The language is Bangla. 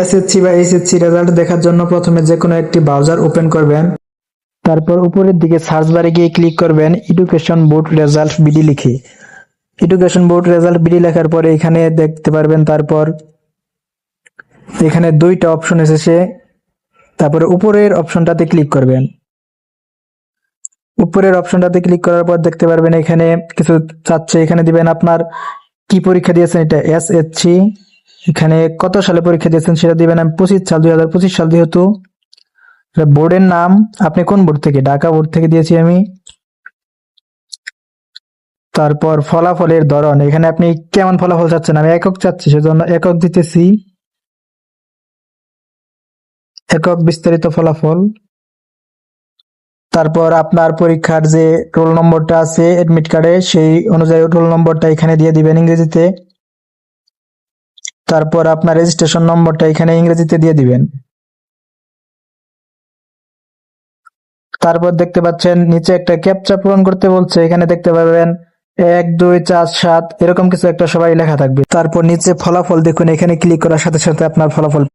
এসএসসি বা এইচএসসি রেজাল্ট দেখার জন্য প্রথমে যে কোনো একটি ব্রাউজার ওপেন করবেন। তারপর উপরের দিকে সার্চ বারে গিয়ে ক্লিক করবেন এডুকেশন বোর্ড রেজাল্ট বিডি লিখে। এডুকেশন বোর্ড রেজাল্ট বিডি লেখার পরে এখানে দেখতে পারবেন, তারপর এখানে দুইটা অপশন এসেছে। তারপরে উপরের অপশনটাতে ক্লিক করবেন। উপরের অপশনটাতে ক্লিক করার পর দেখতে পারবেন এখানে কিছু চাচ্ছে, এখানে দিবেন আপনার কি পরীক্ষা দিয়েছেন, এটা এসএসসি, এখানে কত সালে পরীক্ষা দিয়েছেন সেটা দিবেন। আমি 25 সাল, 2025 সাল, যেহেতু বোর্ডের নাম, আপনি কোন বোর্ড থেকে, ঢাকা বোর্ড থেকে দিয়েছি আমি। তারপর ফলাফলের ধরন, এখানে আপনি কেমন ফলাফল চাচ্ছেন, আমি একক চাচ্ছি সেজন্য একক দিতেছি, একক বিস্তারিত ফলাফল। তারপর আপনার পরীক্ষার যে রোল নম্বরটা আছে এডমিট কার্ডে, সেই অনুযায়ী রোল নম্বরটা এখানে দিয়ে দিবেন ইংরেজিতে। তারপর আপনার রেজিস্ট্রেশন নম্বরটা এখানে ইংরেজিতে দিয়ে দিবেন। তারপর দেখতে পাচ্ছেন নিচে একটা ক্যাপচা পূরণ করতে বলছে, এখানে দেখতে পাবেন 1 2 4 7 এরকম কিছু একটা সবাই লেখা থাকবে। তারপর নিচে ফলাফল দেখুন, এখানে ক্লিক করার সাথে সাথে আপনার ফলাফল